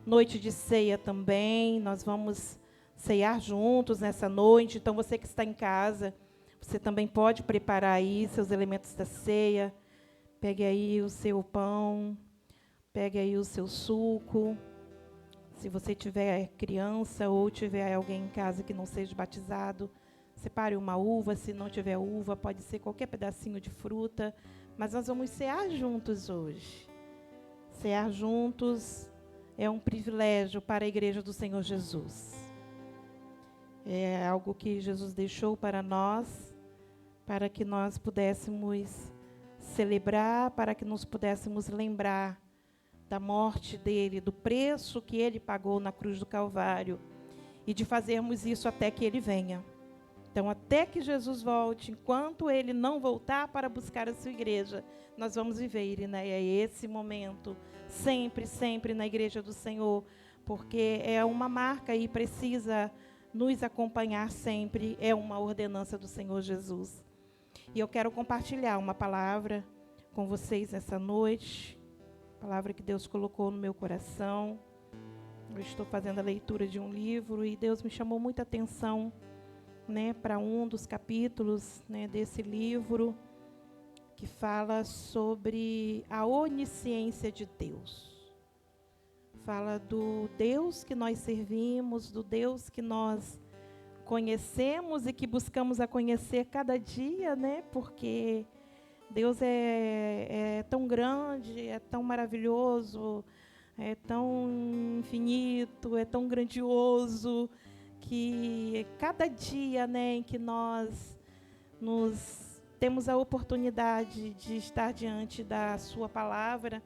noite de ceia também. Nós vamos ceiar juntos nessa noite. Então, você que está em casa, você também pode preparar aí seus elementos da ceia. Pegue aí o seu pão, pegue aí o seu suco. Se você tiver criança ou tiver alguém em casa que não seja batizado, separe uma uva. Se não tiver uva, pode ser qualquer pedacinho de fruta. Mas nós vamos cear juntos hoje. Cear juntos é um privilégio para a Igreja do Senhor Jesus. É algo que Jesus deixou para nós, para que nós pudéssemos celebrar, para que nos pudéssemos lembrar da morte dele, do preço que ele pagou na cruz do Calvário, e de fazermos isso até que ele venha. Então, até que Jesus volte, enquanto ele não voltar para buscar a sua igreja, nós vamos viver, né? É esse momento, sempre, sempre na Igreja do Senhor, porque é uma marca e precisa nos acompanhar sempre, é uma ordenança do Senhor Jesus. E eu quero compartilhar uma palavra com vocês nessa noite, palavra que Deus colocou no meu coração. Eu estou fazendo a leitura de um livro e Deus me chamou muita atenção, né, para um dos capítulos, né, desse livro, que fala sobre a onisciência de Deus. Fala do Deus que nós servimos, do Deus que nós conhecemos e que buscamos a conhecer cada dia, né, porque Deus é tão grande, é tão maravilhoso, é tão infinito, é tão grandioso, que cada dia, né, em que nós temos a oportunidade de estar diante da sua palavra,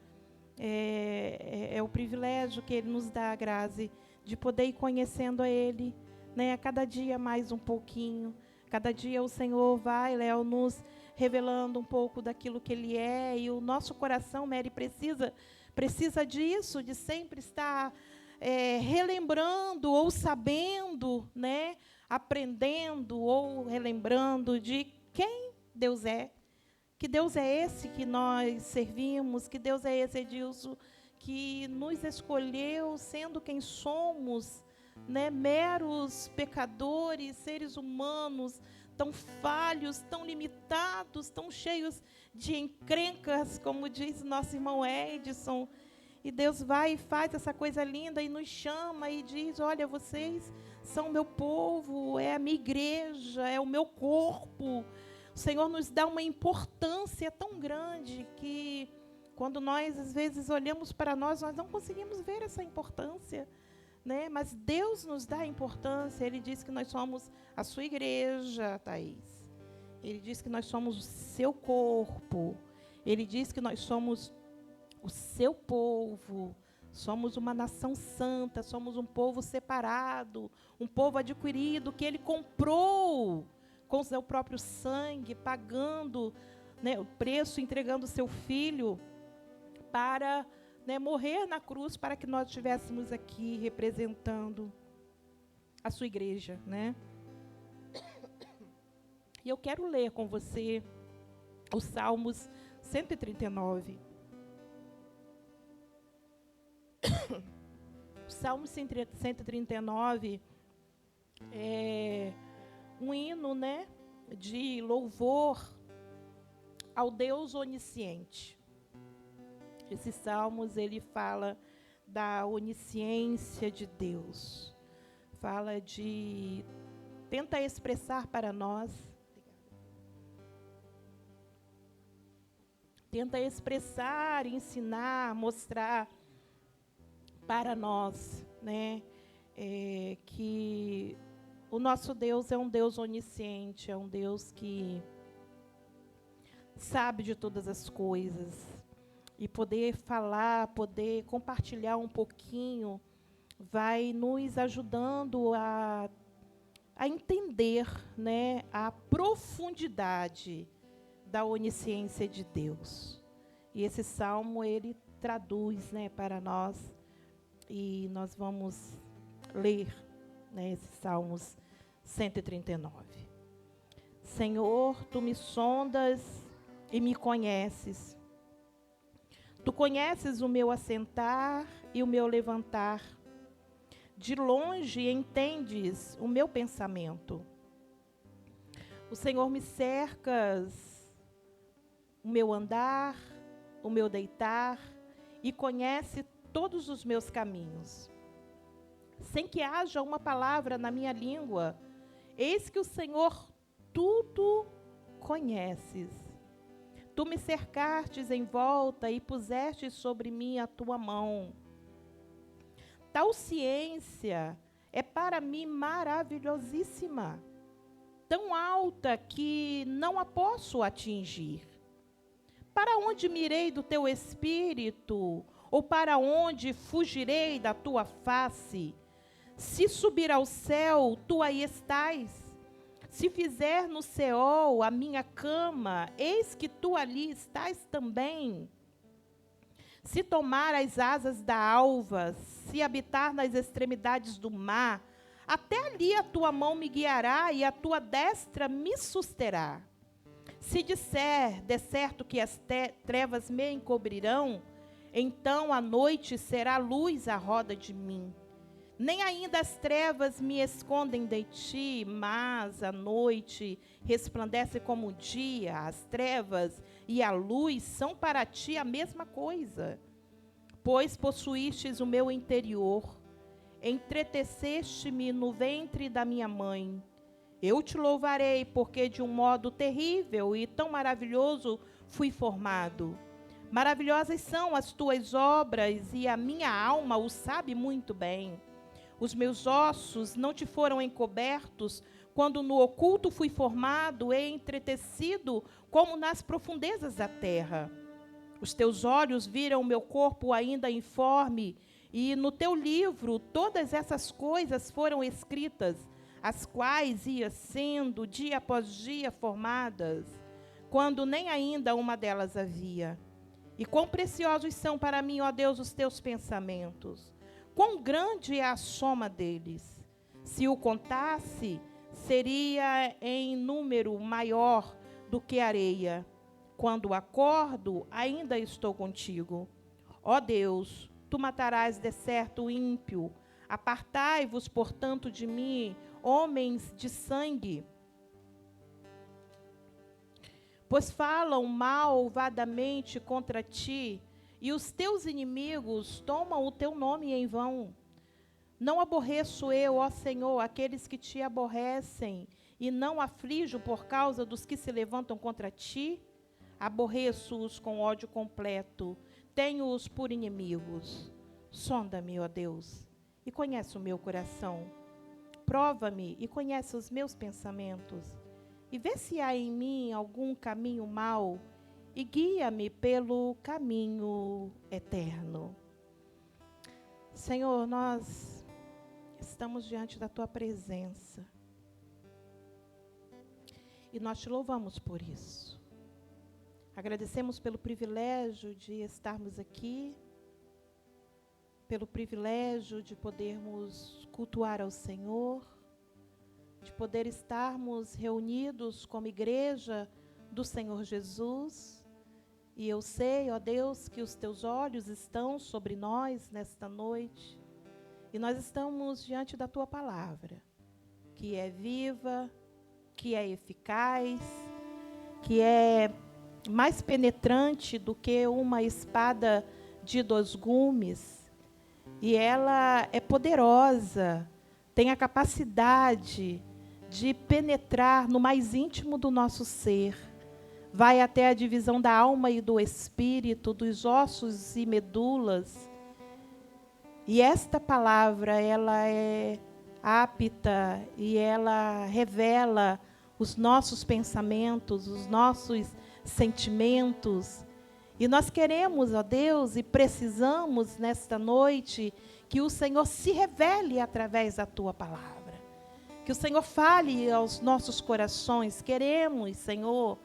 é o privilégio que Ele nos dá, a graça de poder ir conhecendo a Ele, né, a cada dia mais um pouquinho. Cada dia o Senhor vai, Léo, nos revelando um pouco daquilo que Ele é, e o nosso coração, Mary, precisa disso, de sempre estar relembrando ou sabendo, né, aprendendo ou relembrando de quem Deus é. Que Deus é esse que nós servimos, que Deus é esse, Edilson, que nos escolheu sendo quem somos, né, meros pecadores, seres humanos, tão falhos, tão limitados, tão cheios de encrencas, como diz nosso irmão Edson. E Deus vai e faz essa coisa linda e nos chama e diz: olha, vocês são meu povo, é a minha igreja, é o meu corpo. O Senhor nos dá uma importância tão grande que, quando nós, às vezes, olhamos para nós não conseguimos ver essa importância, né? Mas Deus nos dá importância. Ele diz que nós somos a sua igreja, Thaís. Ele diz que nós somos o seu corpo. Ele diz que nós somos o seu povo. Somos uma nação santa, somos um povo separado, um povo adquirido, que Ele comprou com o seu próprio sangue, pagando, né, o preço, entregando o seu filho para, né, morrer na cruz, para que nós estivéssemos aqui representando a sua igreja, né? E eu quero ler com você os Salmos 139. O Salmo 139 é um hino, né, de louvor ao Deus onisciente. Esses salmos, ele fala da onisciência de Deus. Fala de... Tenta expressar para nós. Tenta expressar, ensinar, mostrar para nós, né, que o nosso Deus é um Deus onisciente, é um Deus que sabe de todas as coisas. E poder falar, poder compartilhar um pouquinho, vai nos ajudando a entender, né, a profundidade da onisciência de Deus. E esse salmo, ele traduz, né, para nós, e nós vamos ler, né, esses Salmos 139. Senhor, tu me sondas e me conheces. Tu conheces o meu assentar e o meu levantar. De longe entendes o meu pensamento. O Senhor me cercas, o meu andar, o meu deitar, e conhece todos os meus caminhos. Sem que haja uma palavra na minha língua, eis que o Senhor tudo conheces. Tu me cercastes em volta e puseste sobre mim a tua mão. Tal ciência é para mim maravilhosíssima, tão alta que não a posso atingir. Para onde mirei do teu espírito, ou para onde fugirei da tua face? Se subir ao céu, tu aí estás. Se fizer no Seol a minha cama, eis que tu ali estás também. Se tomar as asas da alva, se habitar nas extremidades do mar, até ali a tua mão me guiará e a tua destra me susterá. Se disser, de certo que as trevas me encobrirão, então a noite será luz à roda de mim. Nem ainda as trevas me escondem de ti, mas a noite resplandece como o dia. As trevas e a luz são para ti a mesma coisa. Pois possuístes o meu interior, entreteceste-me no ventre da minha mãe. Eu te louvarei, porque de um modo terrível e tão maravilhoso fui formado. Maravilhosas são as tuas obras, e a minha alma o sabe muito bem. Os meus ossos não te foram encobertos, quando no oculto fui formado e entretecido, como nas profundezas da terra. Os teus olhos viram o meu corpo ainda informe, e no teu livro todas essas coisas foram escritas, as quais iam sendo dia após dia formadas, quando nem ainda uma delas havia. E quão preciosos são para mim, ó Deus, os teus pensamentos! Quão grande é a soma deles! Se o contasse, seria em número maior do que areia. Quando acordo, ainda estou contigo. Ó Deus, tu matarás de certo o ímpio. Apartai-vos, portanto, de mim, homens de sangue. Pois falam malvadamente contra ti, e os teus inimigos tomam o teu nome em vão. Não aborreço eu, ó Senhor, aqueles que te aborrecem, e não aflijo por causa dos que se levantam contra ti? Aborreço-os com ódio completo, tenho-os por inimigos. Sonda-me, ó Deus, e conhece o meu coração. Prova-me e conhece os meus pensamentos. E vê se há em mim algum caminho mau, e guia-me pelo caminho eterno. Senhor, nós estamos diante da tua presença. E nós te louvamos por isso. Agradecemos pelo privilégio de estarmos aqui, pelo privilégio de podermos cultuar ao Senhor, de poder estarmos reunidos como igreja do Senhor Jesus. E eu sei, ó Deus, que os teus olhos estão sobre nós nesta noite. E nós estamos diante da tua palavra, que é viva, que é eficaz, que é mais penetrante do que uma espada de 2 gumes. E ela é poderosa, tem a capacidade de penetrar no mais íntimo do nosso ser. Vai até a divisão da alma e do espírito, dos ossos e medulas. E esta palavra, ela é apta e ela revela os nossos pensamentos, os nossos sentimentos. E nós queremos, ó Deus, e precisamos nesta noite que o Senhor se revele através da tua palavra. Que o Senhor fale aos nossos corações. Queremos, Senhor,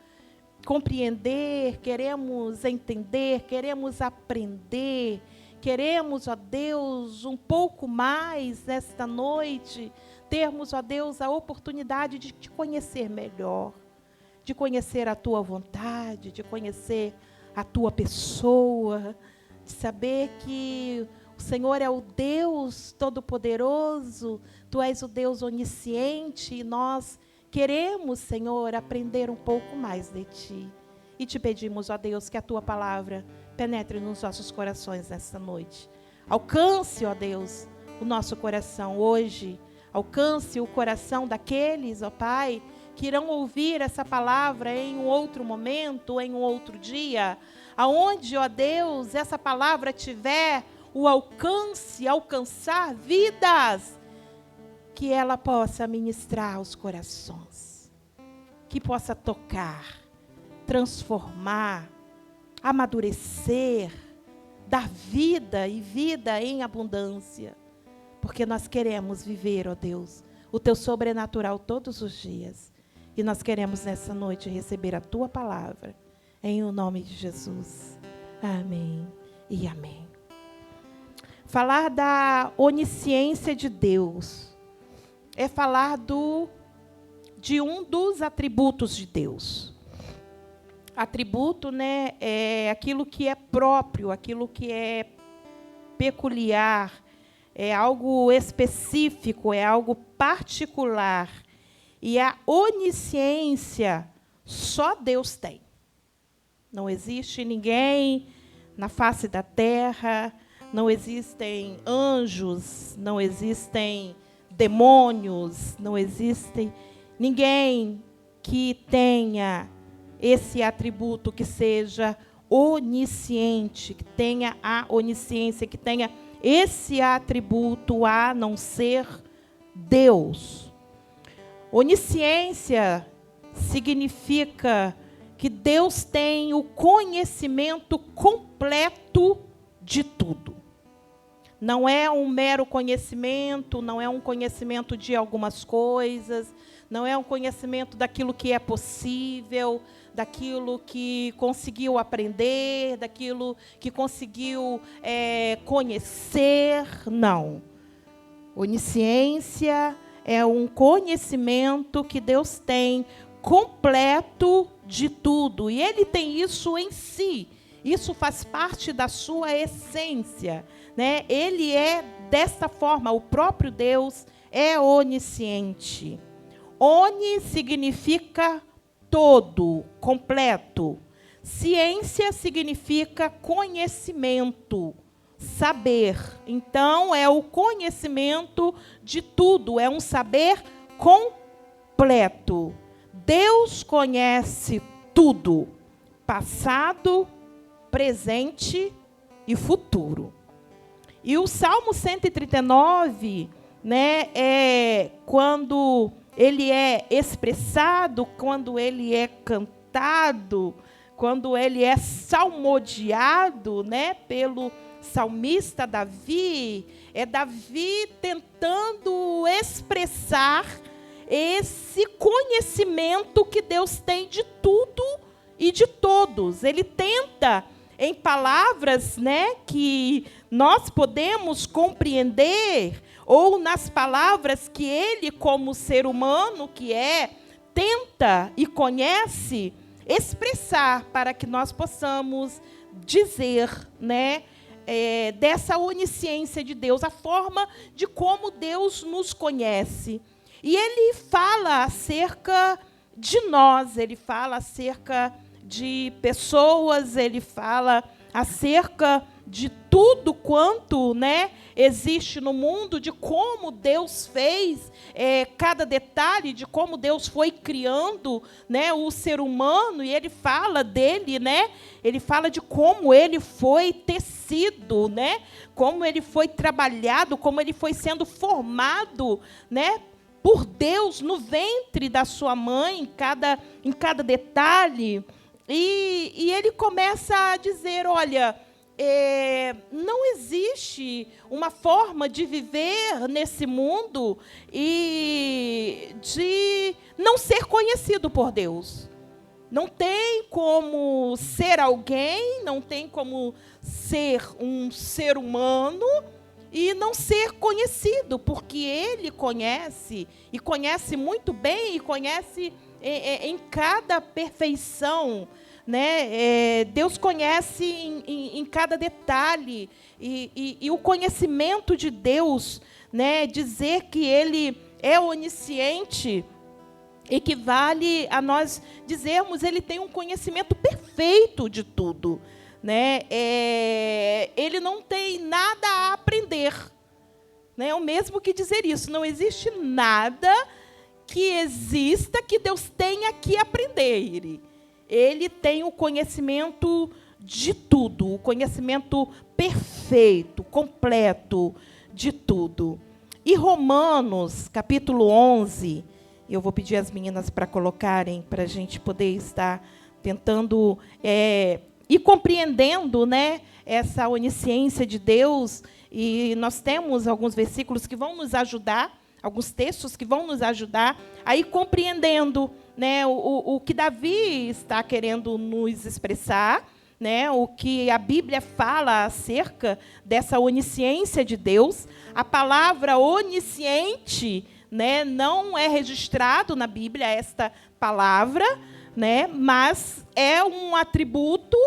compreender, queremos entender, queremos aprender. Queremos, ó Deus, um pouco mais nesta noite, termos, ó Deus, a oportunidade de te conhecer melhor, de conhecer a tua vontade, de conhecer a tua pessoa, de saber que O Senhor é o Deus Todo-Poderoso, Tu és o Deus onisciente, e nós queremos, Senhor, aprender um pouco mais de Ti. E te pedimos, ó Deus, que a Tua palavra penetre nos nossos corações nesta noite. Alcance, ó Deus, o nosso coração hoje. Alcance o coração daqueles, ó Pai, que irão ouvir essa palavra em um outro momento, em um outro dia. Aonde, ó Deus, essa palavra tiver o alcance, alcançar vidas, que ela possa ministrar os corações, que possa tocar, transformar, amadurecer, dar vida e vida em abundância, porque nós queremos viver, ó Deus, o Teu sobrenatural todos os dias, e nós queremos nessa noite receber a Tua palavra, em o nome de Jesus. Amém e amém. Falar da onisciência de Deus é falar de um dos atributos de Deus. Atributo, né, é aquilo que é próprio, aquilo que é peculiar, é algo específico, é algo particular. E a onisciência só Deus tem. Não existe ninguém na face da terra, não existem anjos, não existem demônios, não existe ninguém que tenha esse atributo, que seja onisciente, que tenha a onisciência, que tenha esse atributo, a não ser Deus. Onisciência significa que Deus tem o conhecimento completo de tudo. Não é um mero conhecimento, não é um conhecimento de algumas coisas, não é um conhecimento daquilo que é possível, daquilo que conseguiu aprender, daquilo que conseguiu conhecer, não. Onisciência é um conhecimento que Deus tem completo de tudo, e Ele tem isso em si, isso faz parte da sua essência, né? Ele é desta forma, o próprio Deus é onisciente. Oni significa todo, completo. Ciência significa conhecimento, saber. Então, é o conhecimento de tudo, é um saber completo. Deus conhece tudo, passado, presente e futuro. E o Salmo 139, né, é quando ele é expressado, quando ele é cantado, quando ele é salmodiado, né, pelo salmista Davi, é Davi tentando expressar esse conhecimento que Deus tem de tudo e de todos. Ele tenta, em palavras, né, que nós podemos compreender, ou nas palavras que ele, como ser humano que é, tenta e conhece, expressar para que nós possamos dizer, né, dessa onisciência de Deus, a forma de como Deus nos conhece. E ele fala acerca de nós, ele fala acerca de pessoas, ele fala acerca de tudo quanto, né, existe no mundo, de como Deus fez cada detalhe, de como Deus foi criando, né, o ser humano, e ele fala dele, né, ele fala de como ele foi tecido, né, como ele foi trabalhado, como ele foi sendo formado, né, por Deus no ventre da sua mãe, em cada detalhe. E ele começa a dizer, olha, não existe uma forma de viver nesse mundo e de não ser conhecido por Deus. Não tem como ser alguém, não tem como ser um ser humano e não ser conhecido, porque Ele conhece, e conhece muito bem, e conhece em cada perfeição, né? Deus conhece em cada detalhe. E o conhecimento de Deus, né? Dizer que Ele é onisciente, equivale a nós dizermos Ele tem um conhecimento perfeito de tudo, né? Ele não tem nada a aprender, né? É o mesmo que dizer isso. Não existe nada que exista que Deus tenha que aprender. Ele tem o conhecimento de tudo, o conhecimento perfeito, completo de tudo. E Romanos, capítulo 11, eu vou pedir às meninas para colocarem, para a gente poder estar tentando e compreendendo, né, essa onisciência de Deus. E nós temos alguns versículos que vão nos ajudar, alguns textos que vão nos ajudar a ir compreendendo, né, o que Davi está querendo nos expressar, né, o que a Bíblia fala acerca dessa onisciência de Deus. A palavra onisciente, né, não é registrado na Bíblia esta palavra, né, mas é um atributo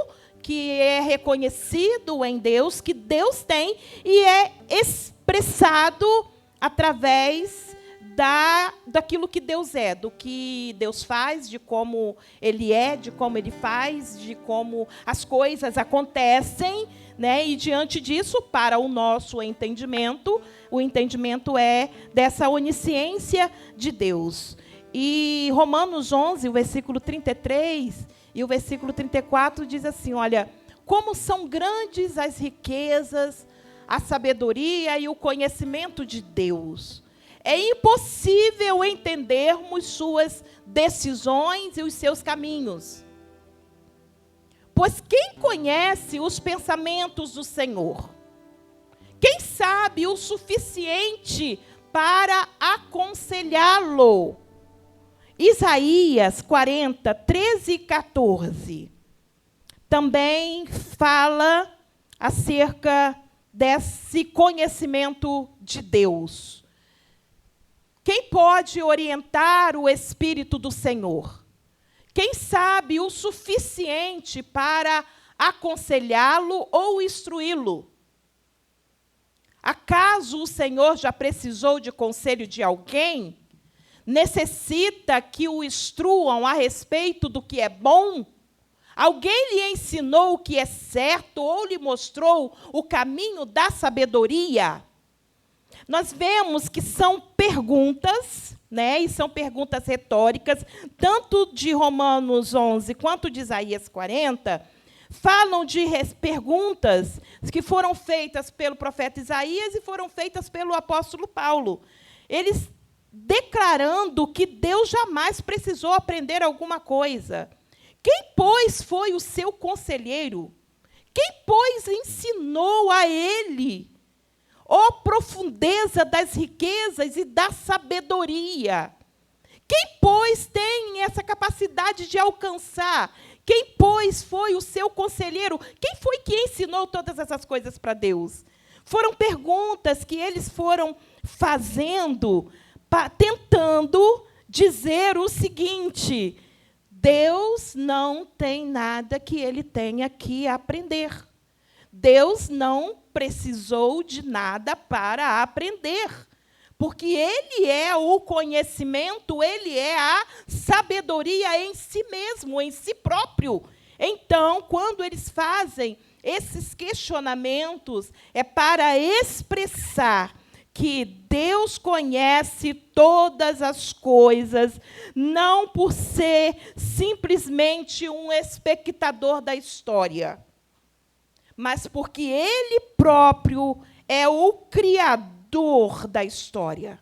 que é reconhecido em Deus, que Deus tem, e é expressado através daquilo que Deus é, do que Deus faz, de como Ele é, de como Ele faz, de como as coisas acontecem, né? E diante disso, para o nosso entendimento, o entendimento é dessa onisciência de Deus. E Romanos 11, o versículo 33 e o versículo 34 diz assim, olha, como são grandes as riquezas, a sabedoria e o conhecimento de Deus. É impossível entendermos suas decisões e os seus caminhos. Pois quem conhece os pensamentos do Senhor? Quem sabe o suficiente para aconselhá-lo? Isaías 40, 13 e 14 também fala acerca desse conhecimento de Deus. Quem pode orientar o Espírito do Senhor? Quem sabe o suficiente para aconselhá-lo ou instruí-lo? Acaso o Senhor já precisou de conselho de alguém? Necessita que o instruam a respeito do que é bom? Alguém lhe ensinou o que é certo ou lhe mostrou o caminho da sabedoria? Nós vemos que são perguntas, né, e são perguntas retóricas, tanto de Romanos 11 quanto de Isaías 40, falam de perguntas que foram feitas pelo profeta Isaías e foram feitas pelo apóstolo Paulo. Eles declarando que Deus jamais precisou aprender alguma coisa. Quem, pois, foi o seu conselheiro? Quem, pois, ensinou a ele? Ó profundeza das riquezas e da sabedoria! Quem, pois, tem essa capacidade de alcançar? Quem, pois, foi o seu conselheiro? Quem foi que ensinou todas essas coisas para Deus? Foram perguntas que eles foram fazendo, tentando dizer o seguinte: Deus não tem nada que Ele tenha que aprender. Deus não precisou de nada para aprender, porque Ele é o conhecimento, Ele é a sabedoria em si mesmo, em si próprio. Então, quando eles fazem esses questionamentos, é para expressar que Deus conhece todas as coisas, não por ser simplesmente um espectador da história, mas porque Ele próprio é o criador da história.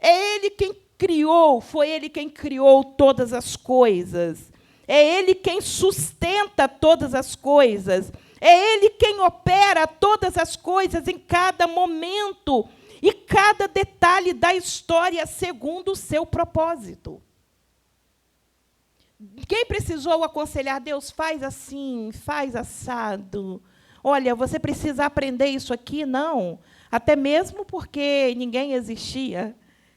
É Ele quem criou, foi Ele quem criou todas as coisas. É Ele quem sustenta todas as coisas. É Ele quem opera todas as coisas em cada momento e cada detalhe da história segundo o seu propósito. Quem precisou aconselhar Deus, faz assim, faz assado. Olha, você precisa aprender isso aqui? Não. Até mesmo porque ninguém existia.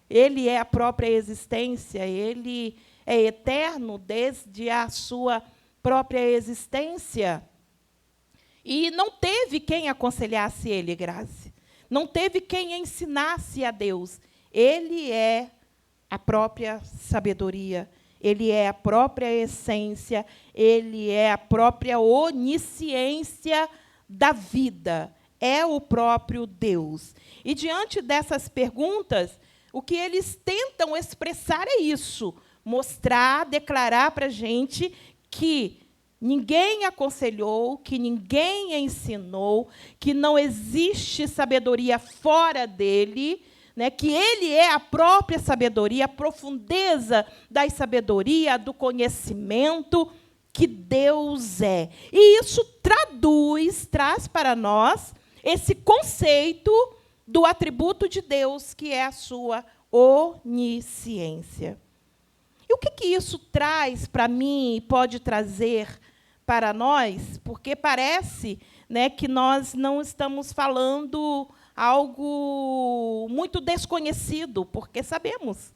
Ele é a própria existência, Ele é eterno desde a sua própria existência. E não teve quem aconselhasse ele, Grazi. Não teve quem ensinasse a Deus. Ele é a própria sabedoria. Ele é a própria essência. Ele é a própria onisciência da vida. É o próprio Deus. E, diante dessas perguntas, o que eles tentam expressar é isso. Mostrar, declarar para a gente que ninguém aconselhou, que ninguém ensinou, que não existe sabedoria fora dele, né, que ele é a própria sabedoria, a profundeza da sabedoria, do conhecimento que Deus é. E isso traz para nós esse conceito do atributo de Deus, que é a sua onisciência. E o que isso traz para mim e pode trazer para nós? Porque parece, né, que nós não estamos falando algo muito desconhecido, porque sabemos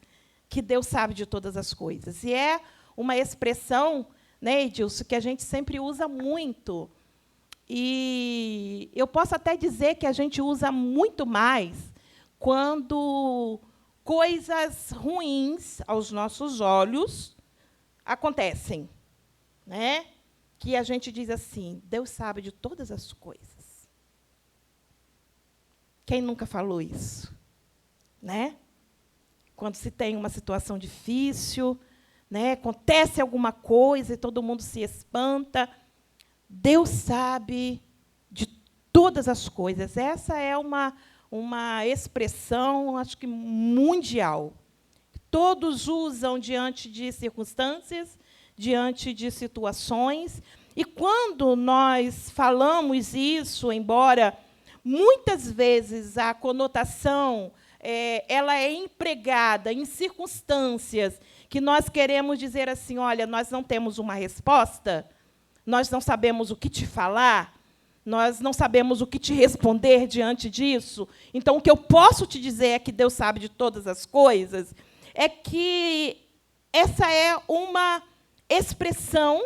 que Deus sabe de todas as coisas. E é uma expressão, né, Edilson, que a gente sempre usa muito. E eu posso até dizer que a gente usa muito mais quando coisas ruins aos nossos olhos acontecem, né? Que a gente diz assim: Deus sabe de todas as coisas. Quem nunca falou isso? Né? Quando se tem uma situação difícil, né, acontece alguma coisa e todo mundo se espanta, Deus sabe de todas as coisas. Essa é uma expressão, acho que mundial. Todos usam diante de circunstâncias, diante de situações. E quando nós falamos isso, embora muitas vezes a conotação ela é empregada em circunstâncias que nós queremos dizer assim: olha, nós não temos uma resposta, nós não sabemos o que te falar, nós não sabemos o que te responder diante disso. Então, o que eu posso te dizer é que Deus sabe de todas as coisas. É que essa é uma expressão,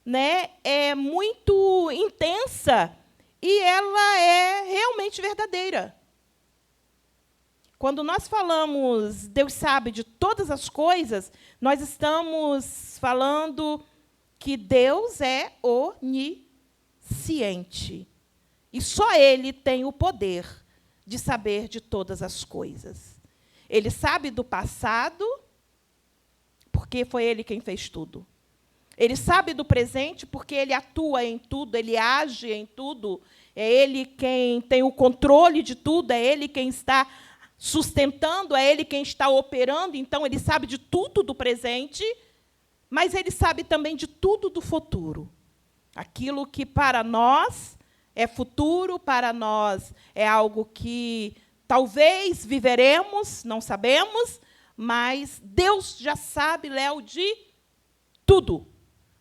né, muito intensa e ela é realmente verdadeira. Quando nós falamos Deus sabe de todas as coisas, nós estamos falando que Deus é onisciente. E só Ele tem o poder de saber de todas as coisas. Ele sabe do passado, porque foi Ele quem fez tudo. Ele sabe do presente, porque Ele atua em tudo, Ele age em tudo. É Ele quem tem o controle de tudo, é Ele quem está sustentando, é Ele quem está operando. Então, Ele sabe de tudo do presente, mas Ele sabe também de tudo do futuro. Aquilo que para nós é futuro, para nós é algo que talvez viveremos, não sabemos, mas Deus já sabe, Léo, de tudo.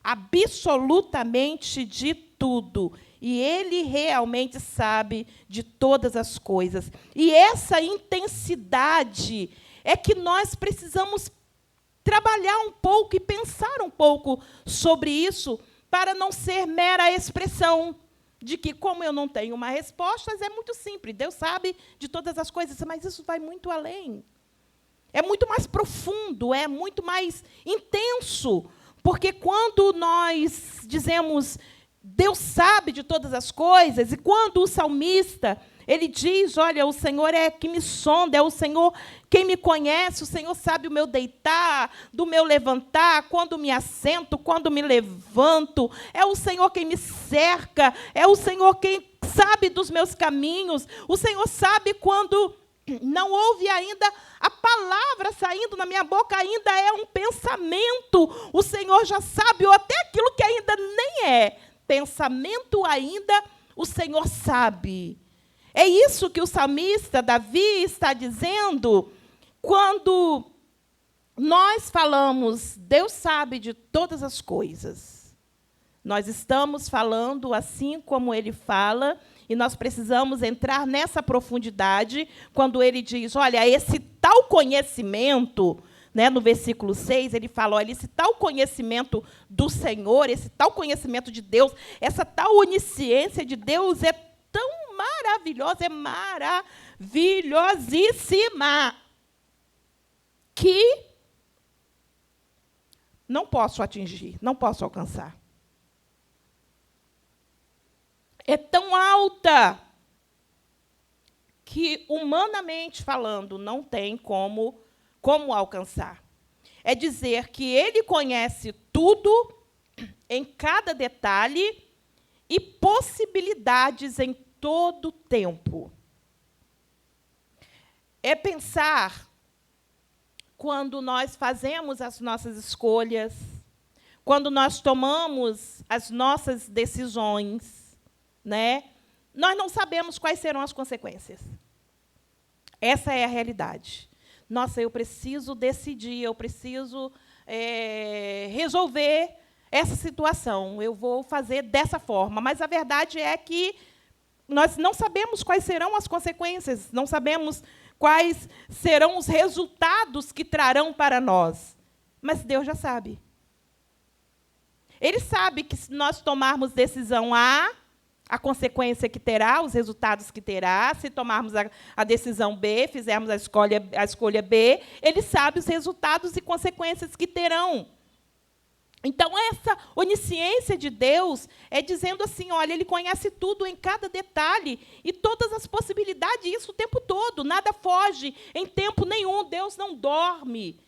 Absolutamente de tudo. E Ele realmente sabe de todas as coisas. E essa intensidade é que nós precisamos trabalhar um pouco e pensar um pouco sobre isso, para não ser mera expressão de que, como eu não tenho uma resposta, é muito simples. Deus sabe de todas as coisas, mas isso vai muito além. É muito mais profundo, é muito mais intenso. Porque quando nós dizemos Deus sabe de todas as coisas, e quando o salmista ele diz: olha, o Senhor é que me sonda, é o Senhor quem me conhece, o Senhor sabe o meu deitar, do meu levantar, quando me assento, quando me levanto, é o Senhor quem me cerca, é o Senhor quem sabe dos meus caminhos, o Senhor sabe quando não houve ainda a palavra saindo na minha boca, ainda é um pensamento, o Senhor já sabe, ou até aquilo que ainda nem é pensamento ainda, o Senhor sabe. É isso que o salmista Davi está dizendo quando nós falamos Deus sabe de todas as coisas. Nós estamos falando assim como Ele fala, e nós precisamos entrar nessa profundidade quando Ele diz: olha, esse tal conhecimento, né, no versículo 6, ele fala, olha, esse tal conhecimento do Senhor, esse tal conhecimento de Deus, essa tal onisciência de Deus é tão maravilhosa, é maravilhosíssima, que não posso atingir, não posso alcançar. É tão alta que, humanamente falando, não tem como alcançar. É dizer que ele conhece tudo, em cada detalhe, e possibilidades em todo o tempo. É pensar, quando nós fazemos as nossas escolhas, quando nós tomamos as nossas decisões, né, nós não sabemos quais serão as consequências. Essa é a realidade. Nossa, eu preciso decidir, eu preciso resolver essa situação, eu vou fazer dessa forma. Mas a verdade é que nós não sabemos quais serão as consequências, não sabemos quais serão os resultados que trarão para nós. Mas Deus já sabe. Ele sabe que, se nós tomarmos decisão A consequência que terá, os resultados que terá. Se tomarmos a decisão B, fizermos a escolha B, ele sabe os resultados e consequências que terão. Então, essa onisciência de Deus é dizendo assim, olha, ele conhece tudo em cada detalhe e todas as possibilidades, isso o tempo todo, nada foge em tempo nenhum. Deus não dorme,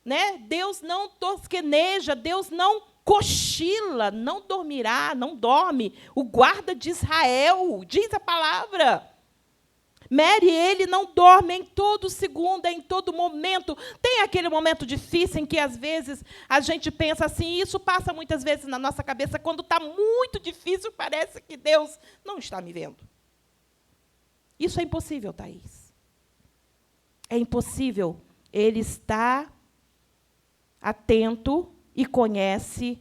né? Deus não tosqueneja, Deus não cochila, não dormirá, não dorme. O guarda de Israel, diz a palavra. Mary, ele não dorme em todo segundo, em todo momento. Tem aquele momento difícil em que, às vezes, a gente pensa assim, e isso passa muitas vezes na nossa cabeça, quando está muito difícil, parece que Deus não está me vendo. Isso é impossível, Thaís. É impossível. Ele está atento e conhece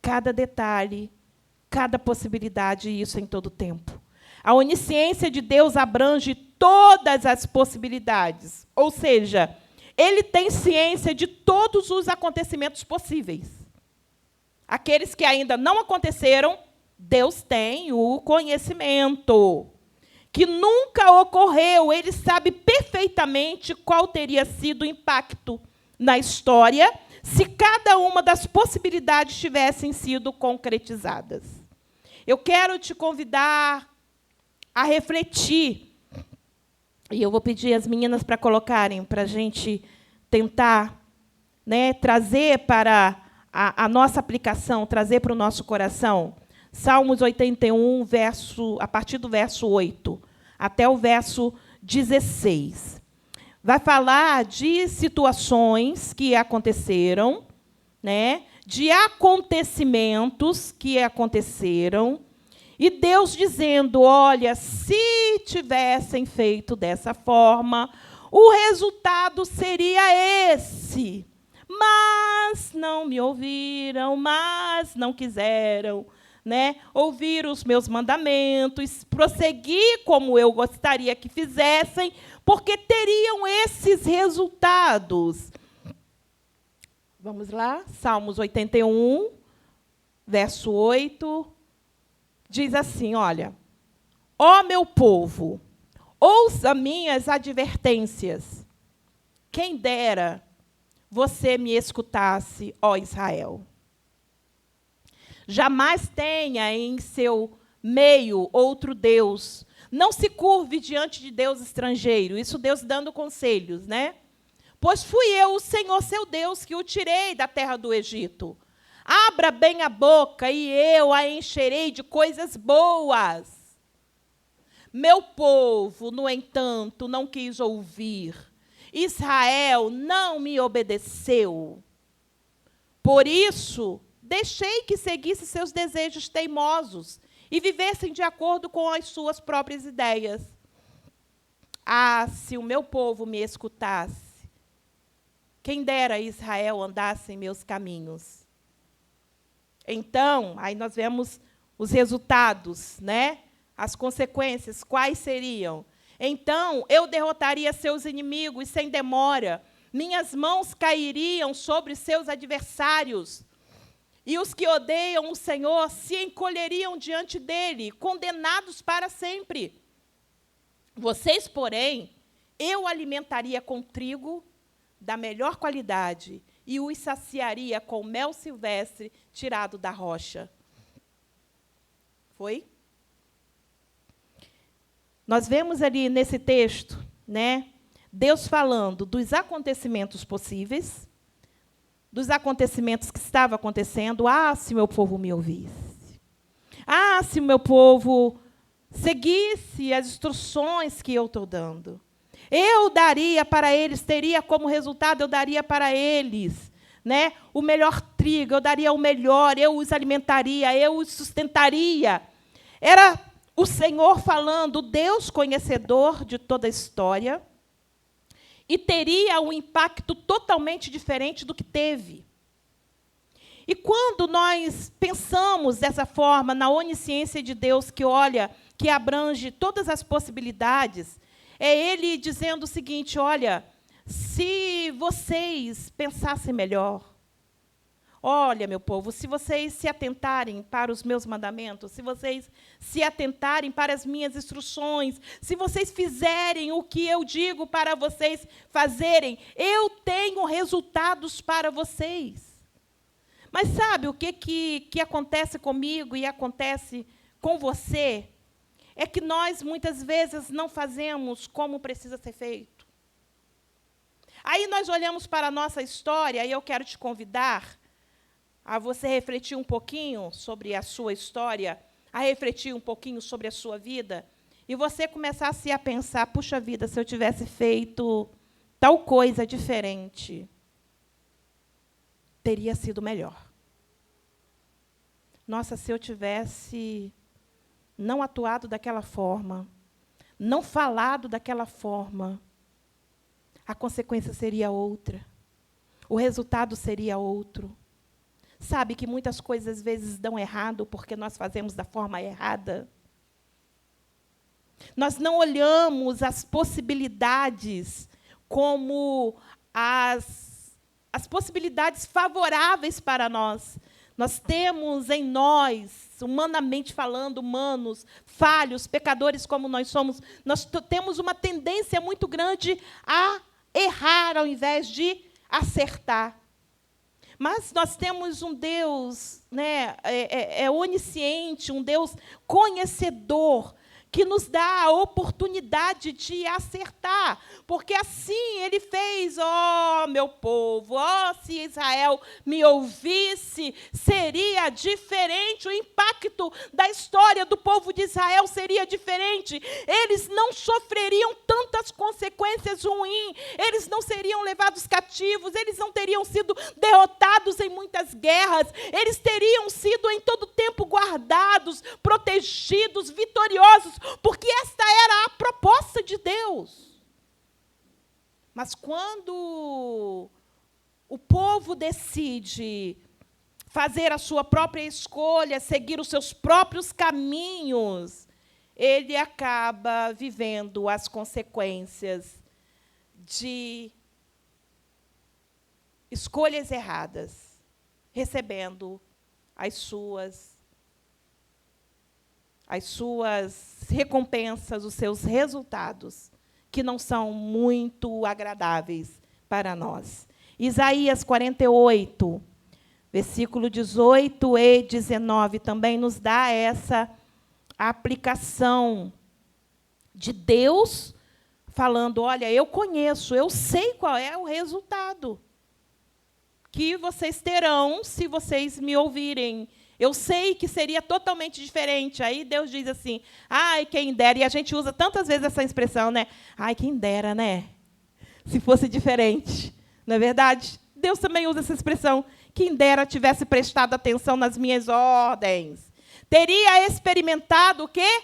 cada detalhe, cada possibilidade, e isso em todo o tempo. A onisciência de Deus abrange todas as possibilidades, ou seja, ele tem ciência de todos os acontecimentos possíveis. Aqueles que ainda não aconteceram, Deus tem o conhecimento. Que nunca ocorreu, ele sabe perfeitamente qual teria sido o impacto na história se cada uma das possibilidades tivessem sido concretizadas. Eu quero te convidar a refletir, e eu vou pedir às meninas para colocarem, para a gente tentar, né, trazer para a nossa aplicação, trazer para o nosso coração, Salmos 81, a partir do verso 8, até o verso 16. Vai falar de situações que aconteceram, né, de acontecimentos que aconteceram, e Deus dizendo, olha, se tivessem feito dessa forma, o resultado seria esse. Mas não me ouviram, mas não quiseram, né, ouvir os meus mandamentos, prosseguir como eu gostaria que fizessem, porque teriam esses resultados. Vamos lá, Salmos 81, verso 8, diz assim, olha, ó meu povo, ouça minhas advertências, quem dera você me escutasse, ó Israel. Jamais tenha em seu meio outro Deus. Não se curve diante de Deus estrangeiro. Isso Deus dando conselhos, né? Pois fui eu, o Senhor seu Deus, que o tirei da terra do Egito. Abra bem a boca e eu a encherei de coisas boas. Meu povo, no entanto, não quis ouvir. Israel não me obedeceu. Por isso, deixei que seguisse seus desejos teimosos e vivessem de acordo com as suas próprias ideias. Ah, se o meu povo me escutasse, quem dera Israel andasse em meus caminhos. Então, aí nós vemos os resultados, né? As consequências, quais seriam? Então, eu derrotaria seus inimigos sem demora, Minhas mãos cairiam sobre seus adversários, e os que odeiam o Senhor se encolheriam diante dele, condenados para sempre. Vocês, porém, eu alimentaria com trigo da melhor qualidade e os saciaria com mel silvestre tirado da rocha. Foi? Nós vemos ali nesse texto, né, Deus falando dos acontecimentos possíveis, dos acontecimentos que estavam acontecendo. Ah, se meu povo me ouvisse. Ah, se o meu povo seguisse as instruções que eu estou dando. Eu daria para eles, teria como resultado, eu daria para eles, né, o melhor trigo, eu daria o melhor, eu os alimentaria, eu os sustentaria. Era o Senhor falando, Deus conhecedor de toda a história, e teria um impacto totalmente diferente do que teve. E quando nós pensamos dessa forma, na onisciência de Deus, que olha, que abrange todas as possibilidades, é Ele dizendo o seguinte, olha, se vocês pensassem melhor, olha, meu povo, se vocês se atentarem para os meus mandamentos, se vocês se atentarem para as minhas instruções, se vocês fizerem o que eu digo para vocês fazerem, eu tenho resultados para vocês. Mas sabe o que acontece comigo e acontece com você? É que nós, muitas vezes, não fazemos como precisa ser feito. Aí nós olhamos para a nossa história, e eu quero te convidar a você refletir um pouquinho sobre a sua história, a refletir um pouquinho sobre a sua vida, e você começar a pensar, puxa vida, se eu tivesse feito tal coisa diferente, teria sido melhor. Nossa, se eu tivesse não atuado daquela forma, não falado daquela forma, a consequência seria outra. O resultado seria outro. Sabe que muitas coisas, às vezes, dão errado porque nós fazemos da forma errada? Nós não olhamos as possibilidades como as possibilidades favoráveis para nós. Nós temos em nós, humanamente falando, humanos, falhos, pecadores como nós somos, nós temos uma tendência muito grande a errar ao invés de acertar. Mas nós temos um Deus, né, onisciente, um Deus conhecedor, que nos dá a oportunidade de acertar, porque assim Ele fez, ó meu povo, ó se Israel me ouvisse, seria diferente, o impacto da história do povo de Israel seria diferente, eles não sofreriam tantas consequências ruins, eles não seriam levados cativos, eles não teriam sido derrotados em muitas guerras, eles teriam sido em todo tempo guardados, protegidos, vitoriosos, porque esta era a proposta de Deus. Mas quando o povo decide fazer a sua própria escolha, seguir os seus próprios caminhos, ele acaba vivendo as consequências de escolhas erradas, recebendo as suas recompensas, os seus resultados, que não são muito agradáveis para nós. Isaías 48, versículo 18 e 19, também nos dá essa aplicação de Deus falando, olha, eu conheço, eu sei qual é o resultado que vocês terão se vocês me ouvirem. Eu sei que seria totalmente diferente. Aí Deus diz assim, ai, quem dera. E a gente usa tantas vezes essa expressão, né? Ai, quem dera, né? Se fosse diferente. Não é verdade? Deus também usa essa expressão. Quem dera tivesse prestado atenção nas minhas ordens. Teria experimentado o quê?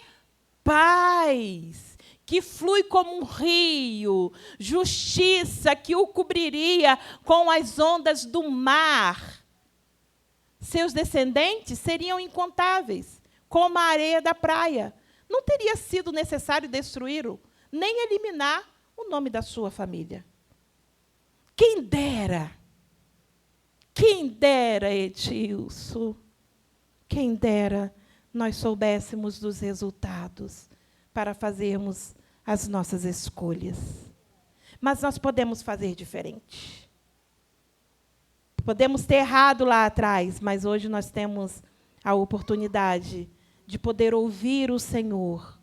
Paz, que flui como um rio. Justiça, que o cobriria com as ondas do mar. Seus descendentes seriam incontáveis, como a areia da praia. Não teria sido necessário destruí-lo, nem eliminar o nome da sua família. Quem dera, Edilson, quem dera nós soubéssemos dos resultados para fazermos as nossas escolhas. Mas nós podemos fazer diferente. Podemos ter errado lá atrás, mas hoje nós temos a oportunidade de poder ouvir o Senhor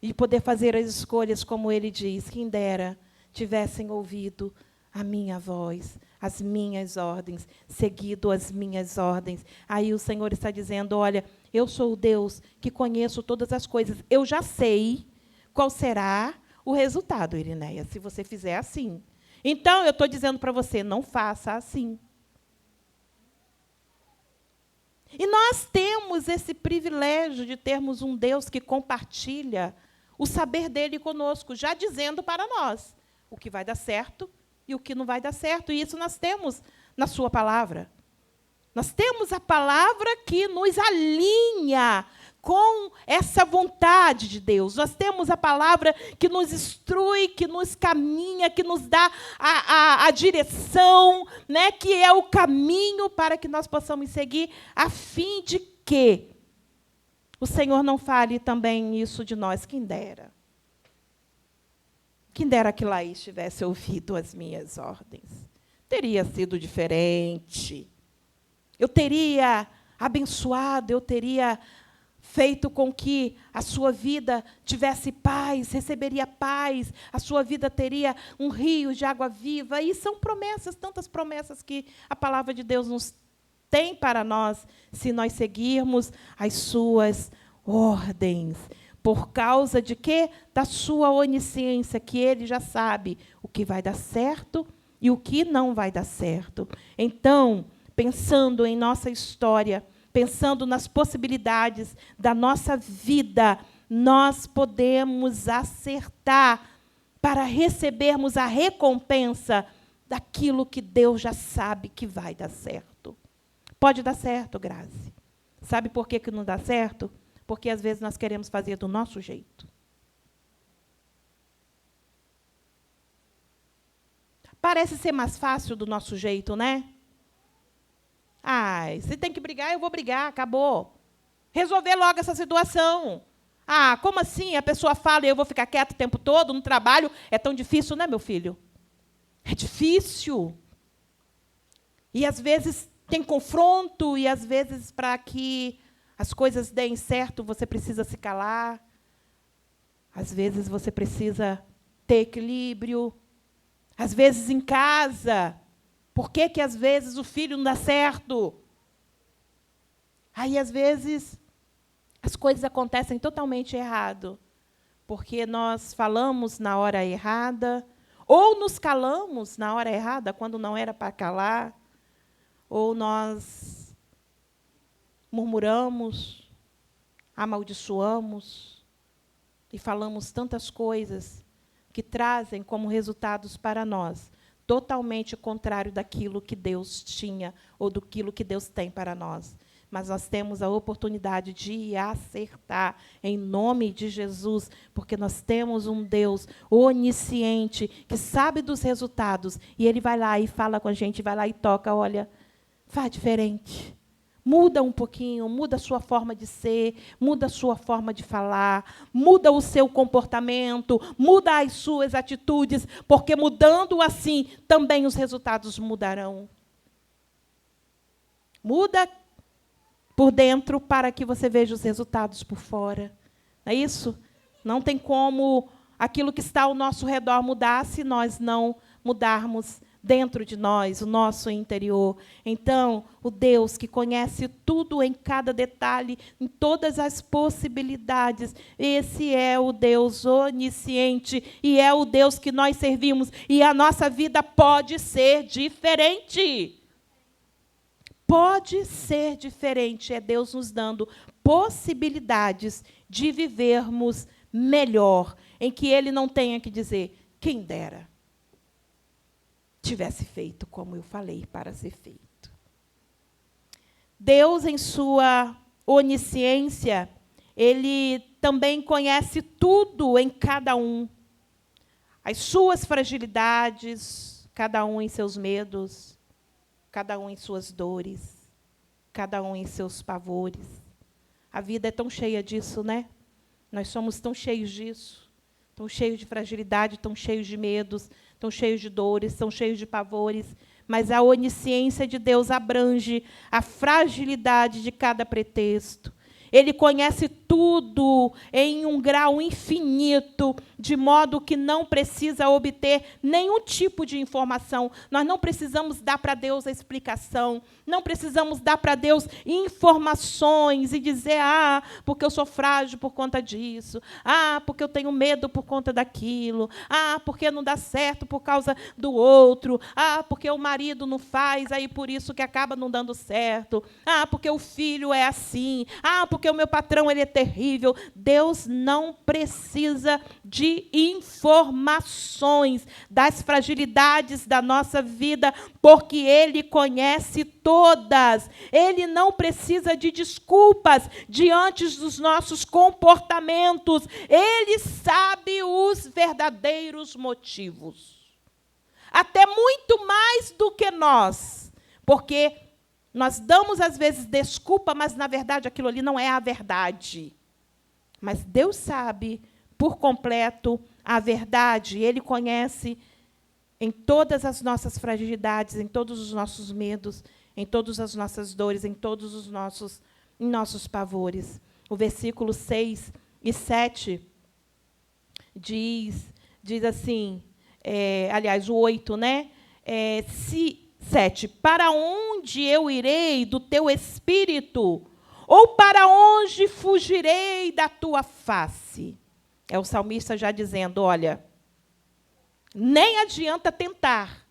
e poder fazer as escolhas como Ele diz. Quem dera tivessem ouvido a minha voz, as minhas ordens, seguido as minhas ordens. Aí o Senhor está dizendo, olha, eu sou o Deus que conheço todas as coisas. Eu já sei qual será o resultado, Irineia, se você fizer assim. Então, eu estou dizendo para você, não faça assim. E nós temos esse privilégio de termos um Deus que compartilha o saber dele conosco, já dizendo para nós o que vai dar certo e o que não vai dar certo. E isso nós temos na sua palavra. Nós temos a palavra que nos alinha com essa vontade de Deus. Nós temos a palavra que nos instrui, que nos caminha, que nos dá a direção, né, que é o caminho para que nós possamos seguir, a fim de que o Senhor não fale também isso de nós. Quem dera. Quem dera que Laís tivesse ouvido as minhas ordens. Teria sido diferente. Eu teria abençoado, eu teria feito com que a sua vida tivesse paz, receberia paz, a sua vida teria um rio de água viva. E são promessas, tantas promessas que a palavra de Deus nos tem para nós, se nós seguirmos as suas ordens. Por causa de quê? Da sua onisciência, que Ele já sabe o que vai dar certo e o que não vai dar certo. Então, pensando em nossa história, pensando nas possibilidades da nossa vida, nós podemos acertar para recebermos a recompensa daquilo que Deus já sabe que vai dar certo. Pode dar certo, Grazi. Sabe por que não dá certo? Porque, às vezes, nós queremos fazer do nosso jeito. Parece ser mais fácil do nosso jeito, né? Ah, se tem que brigar, eu vou brigar, acabou. Resolver logo essa situação. Ah, como assim? A pessoa fala e eu vou ficar quieta o tempo todo no trabalho? É tão difícil, né, meu filho? É difícil. E, às vezes, tem confronto, e, às vezes, para que as coisas deem certo, você precisa se calar. Às vezes, você precisa ter equilíbrio. Às vezes, em casa. Por que, às vezes, o filho não dá certo? Aí, às vezes, as coisas acontecem totalmente errado. Porque nós falamos na hora errada, ou nos calamos na hora errada, quando não era para calar, ou nós murmuramos, amaldiçoamos e falamos tantas coisas que trazem como resultados para nós totalmente contrário daquilo que Deus tinha ou daquilo que Deus tem para nós. Mas nós temos a oportunidade de acertar em nome de Jesus, porque nós temos um Deus onisciente que sabe dos resultados, e Ele vai lá e fala com a gente, vai lá e toca, olha, faz diferente. Muda um pouquinho, muda a sua forma de ser, muda a sua forma de falar, muda o seu comportamento, muda as suas atitudes, porque mudando assim, também os resultados mudarão. Muda por dentro para que você veja os resultados por fora. É isso? Não tem como aquilo que está ao nosso redor mudar se nós não mudarmos dentro de nós, o nosso interior. Então, o Deus que conhece tudo em cada detalhe, em todas as possibilidades, esse é o Deus onisciente e é o Deus que nós servimos. E a nossa vida pode ser diferente. Pode ser diferente. É Deus nos dando possibilidades de vivermos melhor, em que Ele não tenha que dizer, quem dera tivesse feito como eu falei para ser feito. Deus, em sua onisciência, Ele também conhece tudo em cada um. As suas fragilidades, cada um em seus medos, cada um em suas dores, cada um em seus pavores. A vida é tão cheia disso, né? Nós somos tão cheios disso, tão cheios de fragilidade, tão cheios de medos, tão cheios de dores, tão cheios de pavores, mas a onisciência de Deus abrange a fragilidade de cada pretexto. Ele conhece tudo em um grau infinito, de modo que não precisa obter nenhum tipo de informação. Nós não precisamos dar para Deus a explicação, não precisamos dar para Deus informações e dizer, porque eu sou frágil por conta disso, porque eu tenho medo por conta daquilo, porque não dá certo por causa do outro, porque o marido não faz, aí por isso que acaba não dando certo, porque o filho é assim, porque o meu patrão ele é terrível. Deus não precisa de informações das fragilidades da nossa vida, porque Ele conhece todas. Ele não precisa de desculpas diante dos nossos comportamentos. Ele sabe os verdadeiros motivos. Até muito mais do que nós, porque nós damos, às vezes, desculpa, mas, na verdade, aquilo ali não é a verdade. Mas Deus sabe, por completo, a verdade. Ele conhece em todas as nossas fragilidades, em todos os nossos medos, em todas as nossas dores, em todos os nossos pavores. O versículo 6 e 7 diz assim, aliás, o 8, né? 7. Para onde eu irei do teu espírito? Ou para onde fugirei da tua face? É o salmista já dizendo, olha, nem adianta tentar,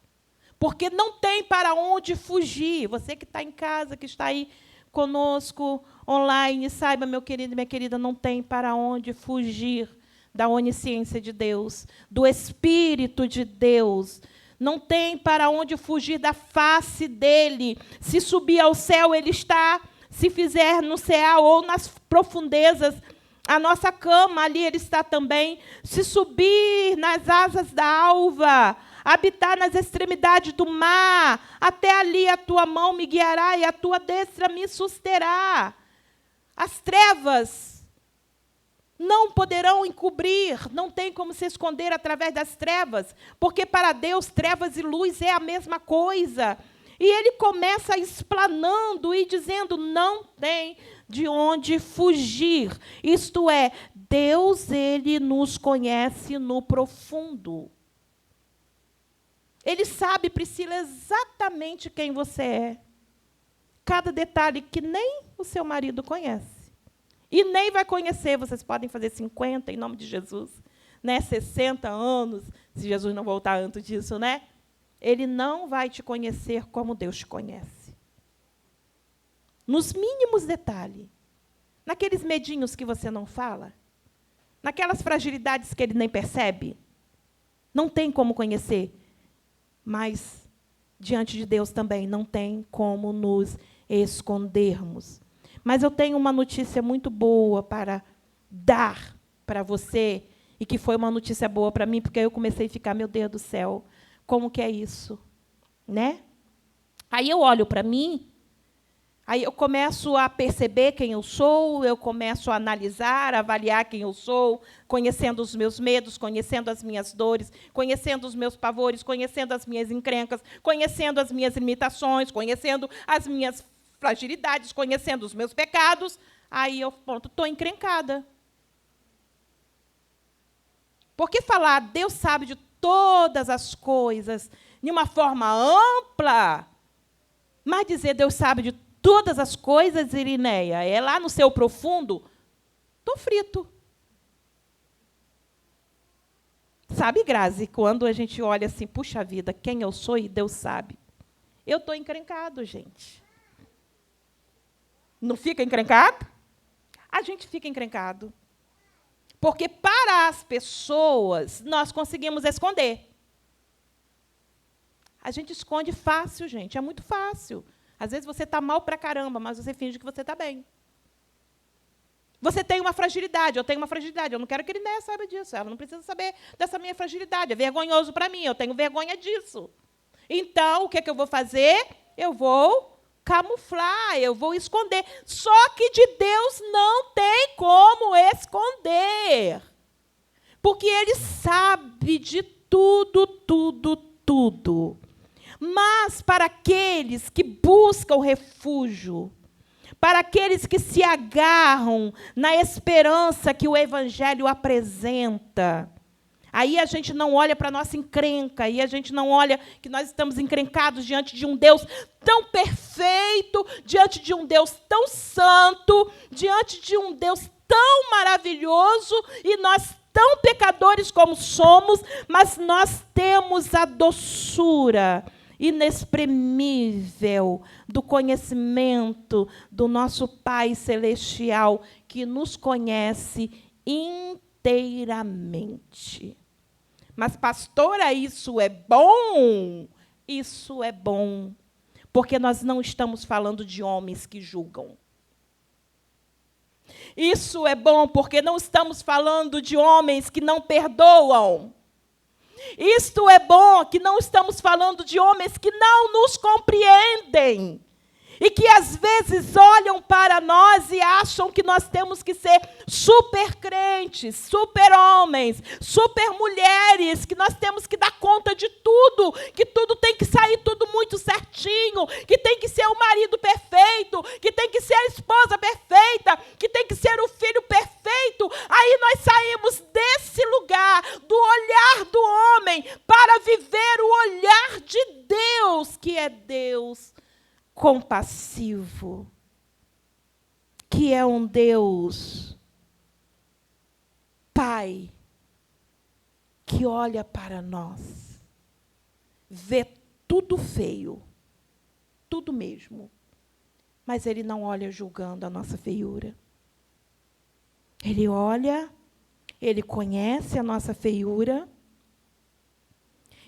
porque não tem para onde fugir. Você que está em casa, que está aí conosco, online, saiba, meu querido e minha querida, não tem para onde fugir da onisciência de Deus, do Espírito de Deus. Não tem para onde fugir da face dele. Se subir ao céu, ele está. Se fizer no céu ou nas profundezas, a nossa cama, ali ele está também. Se subir nas asas da alva, habitar nas extremidades do mar, até ali a tua mão me guiará e a tua destra me susterá. As trevas não poderão encobrir, não tem como se esconder através das trevas, porque para Deus trevas e luz é a mesma coisa. E ele começa explanando e dizendo, não tem de onde fugir. Isto é, Deus, ele nos conhece no profundo. Ele sabe, Priscila, exatamente quem você é. Cada detalhe que nem o seu marido conhece. E nem vai conhecer, vocês podem fazer 50, em nome de Jesus, né? 60 anos, se Jesus não voltar antes disso, né? Ele não vai te conhecer como Deus te conhece. Nos mínimos detalhes, naqueles medinhos que você não fala, naquelas fragilidades que ele nem percebe, não tem como conhecer, mas diante de Deus também não tem como nos escondermos. Mas eu tenho uma notícia muito boa para dar para você, e que foi uma notícia boa para mim, porque aí eu comecei a ficar, meu Deus do céu, como que é isso? Né? Aí eu olho para mim, aí eu começo a perceber quem eu sou, eu começo a analisar, a avaliar quem eu sou, conhecendo os meus medos, conhecendo as minhas dores, conhecendo os meus pavores, conhecendo as minhas encrencas, conhecendo as minhas limitações, conhecendo as minhas fragilidades, conhecendo os meus pecados, aí eu, estou encrencada. Porque falar, Deus sabe de todas as coisas, de uma forma ampla, mas dizer, Deus sabe de todas as coisas, Irineia, é lá no seu profundo, estou frito. Sabe, Grazi, quando a gente olha assim, puxa vida, quem eu sou e Deus sabe. Eu estou encrencado, gente. Não fica encrencado? A gente fica encrencado. Porque para as pessoas, nós conseguimos esconder. A gente esconde fácil, gente, é muito fácil. Às vezes você está mal pra caramba, mas você finge que você está bem. Você tem uma fragilidade, eu tenho uma fragilidade, eu não quero que ele saiba disso, ela não precisa saber dessa minha fragilidade, é vergonhoso para mim, eu tenho vergonha disso. Então, o que é que eu vou fazer? Eu vou camuflar, eu vou esconder. Só que de Deus não tem como esconder. Porque Ele sabe de tudo, tudo, tudo. Mas para aqueles que buscam refúgio, para aqueles que se agarram na esperança que o Evangelho apresenta, aí a gente não olha para a nossa encrenca, aí a gente não olha que nós estamos encrencados diante de um Deus tão perfeito, diante de um Deus tão santo, diante de um Deus tão maravilhoso, e nós tão pecadores como somos, mas nós temos a doçura inexprimível do conhecimento do nosso Pai Celestial, que nos conhece inteiramente. Mas, pastora, isso é bom? Isso é bom, porque nós não estamos falando de homens que julgam. Isso é bom, porque não estamos falando de homens que não perdoam. Isto é bom, que não estamos falando de homens que não nos compreendem. E que às vezes olham para nós e acham que nós temos que ser super crentes, super homens, super mulheres, que nós temos que dar conta de tudo, que tudo tem que sair tudo muito certinho, que tem que ser o marido perfeito, que tem que ser a esposa perfeita, que tem que ser o filho perfeito. Aí nós saímos desse lugar, do olhar do homem, para viver o olhar de Deus, que é Deus compassivo, que é um Deus Pai, que olha para nós, vê tudo feio, tudo mesmo, mas Ele não olha julgando a nossa feiura. Ele olha, Ele conhece a nossa feiura,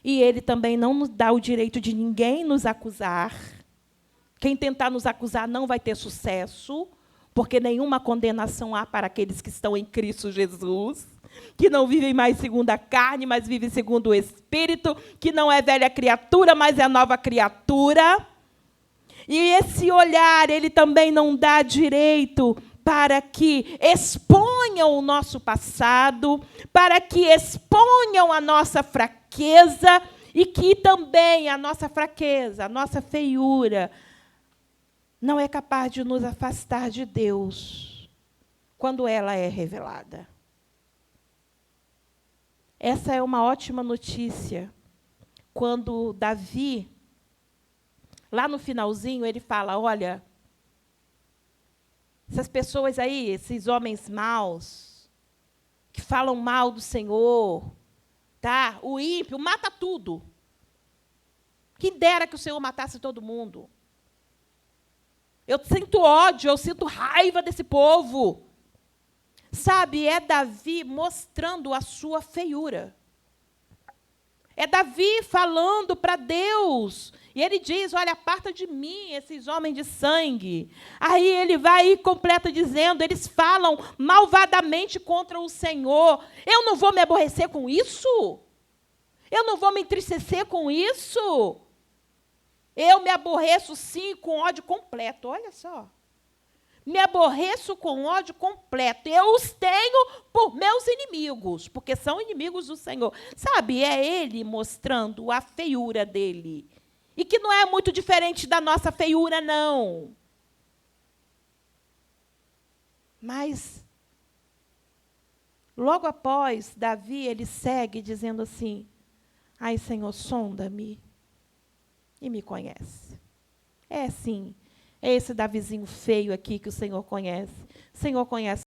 e Ele também não nos dá o direito de ninguém nos acusar. Quem tentar nos acusar não vai ter sucesso, porque nenhuma condenação há para aqueles que estão em Cristo Jesus, que não vivem mais segundo a carne, mas vivem segundo o Espírito, que não é velha criatura, mas é nova criatura. E esse olhar, ele também não dá direito para que exponham o nosso passado, para que exponham a nossa fraqueza, e que também a nossa fraqueza, a nossa feiura, não é capaz de nos afastar de Deus quando ela é revelada. Essa é uma ótima notícia. Quando Davi, lá no finalzinho, ele fala, olha, essas pessoas aí, esses homens maus, que falam mal do Senhor, tá? O ímpio mata tudo. Quem dera que o Senhor matasse todo mundo. Eu sinto ódio, eu sinto raiva desse povo. Sabe, é Davi mostrando a sua feiura. É Davi falando para Deus. E ele diz, olha, aparta de mim esses homens de sangue. Aí ele vai e completa dizendo, eles falam malvadamente contra o Senhor. Eu não vou me aborrecer com isso? Eu não vou me entristecer com isso? Eu me aborreço, sim, com ódio completo. Olha só. Me aborreço com ódio completo. Eu os tenho por meus inimigos, porque são inimigos do Senhor. Sabe, é Ele mostrando a feiura dele. E que não é muito diferente da nossa feiura, não. Mas, logo após, Davi, ele segue dizendo assim, ai, Senhor, sonda-me e me conhece. É sim, é esse Davizinho feio aqui que o Senhor conhece. O Senhor conhece